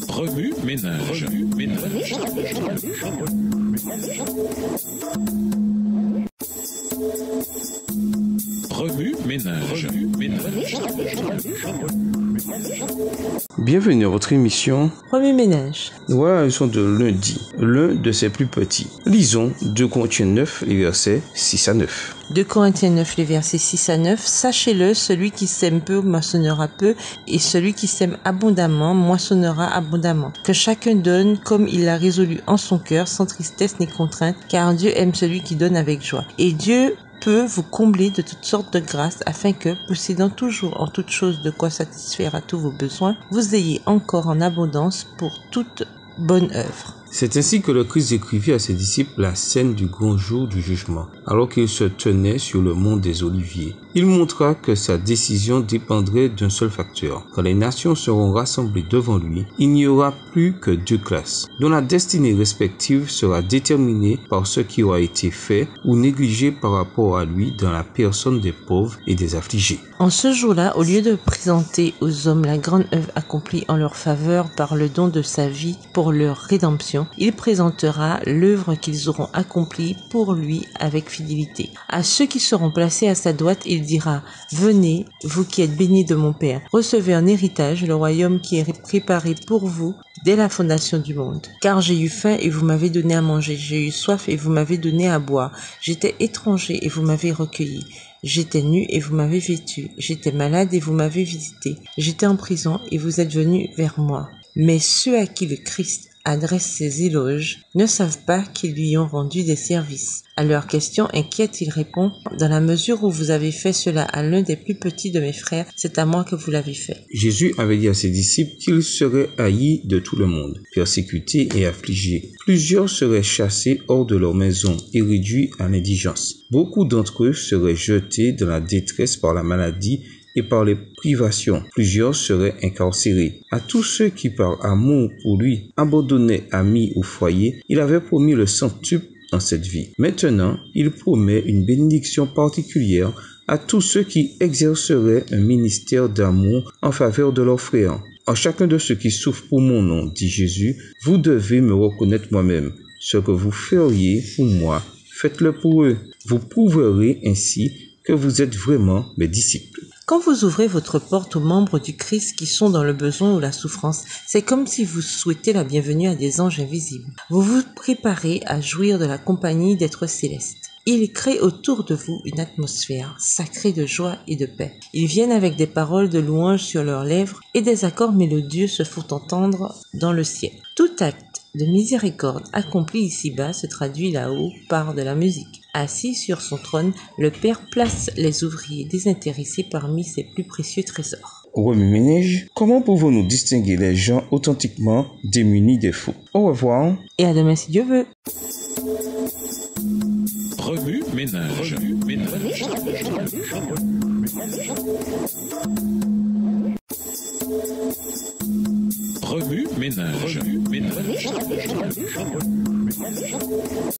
Remue ménage. Remue ménage. Bienvenue à votre émission Remue ménage. Voilà la leçon de lundi, l'un de ses plus petits. Lisons 2 Corinthiens 9, les versets 6 à 9. 2 Corinthiens 9, les versets 6 à 9. Sachez-le, celui qui sème peu moissonnera peu, et celui qui sème abondamment moissonnera abondamment. Que chacun donne comme il l'a résolu en son cœur, sans tristesse ni contrainte, car Dieu aime celui qui donne avec joie. Et Dieu peut vous combler de toutes sortes de grâces, afin que, possédant toujours en toutes choses de quoi satisfaire à tous vos besoins, vous ayez encore en abondance pour toute bonne œuvre. C'est ainsi que le Christ décrivit à ses disciples la scène du grand jour du jugement, alors qu'il se tenait sur le mont des Oliviers. Il montra que sa décision dépendrait d'un seul facteur. Quand les nations seront rassemblées devant lui, il n'y aura plus que 2 classes, dont la destinée respective sera déterminée par ce qui aura été fait ou négligé par rapport à lui dans la personne des pauvres et des affligés. En ce jour-là, au lieu de présenter aux hommes la grande œuvre accomplie en leur faveur par le don de sa vie pour leur rédemption, il présentera l'œuvre qu'ils auront accomplie pour lui avec fidélité. À ceux qui seront placés à sa droite, il dira « Venez, vous qui êtes bénis de mon Père, recevez en héritage le royaume qui est préparé pour vous dès la fondation du monde. Car j'ai eu faim et vous m'avez donné à manger, j'ai eu soif et vous m'avez donné à boire, j'étais étranger et vous m'avez recueilli. J'étais nu et vous m'avez vêtu, j'étais malade et vous m'avez visité, j'étais en prison et vous êtes venus vers moi. » Mais ceux à qui le Christ adresse ses éloges ne savent pas qu'ils lui ont rendu des services. À leurs questions inquiètes, il répond « Dans la mesure où vous avez fait cela à l'un des plus petits de mes frères, c'est à moi que vous l'avez fait. » Jésus avait dit à ses disciples qu'ils seraient haïs de tout le monde, persécutés et affligés. Plusieurs seraient chassés hors de leur maison et réduits à l'indigence. Beaucoup d'entre eux seraient jetés dans la détresse par la maladie et par les privations. Plusieurs seraient incarcérés. À tous ceux qui, par amour pour lui, abandonnaient amis ou foyer, il avait promis le centuple dans cette vie. Maintenant, il promet une bénédiction particulière à tous ceux qui exerceraient un ministère d'amour en faveur de leurs frères. À chacun de ceux qui souffrent pour mon nom, dit Jésus, vous devez me reconnaître moi-même. Ce que vous feriez pour moi, faites-le pour eux. Vous prouverez ainsi que vous êtes vraiment mes disciples. Quand vous ouvrez votre porte aux membres du Christ qui sont dans le besoin ou la souffrance, c'est comme si vous souhaitez la bienvenue à des anges invisibles. Vous vous préparez à jouir de la compagnie d'êtres célestes. Ils créent autour de vous une atmosphère sacrée de joie et de paix. Ils viennent avec des paroles de louange sur leurs lèvres et des accords mélodieux se font entendre dans le ciel. Tout acte de miséricorde accompli ici-bas se traduit là-haut par de la musique. Assis sur son trône, le Père place les ouvriers désintéressés parmi ses plus précieux trésors. Remue ménage, comment pouvons-nous distinguer les gens authentiquement démunis des faux? Au revoir. Et à demain si Dieu veut. Remue ménage. Remue ménage.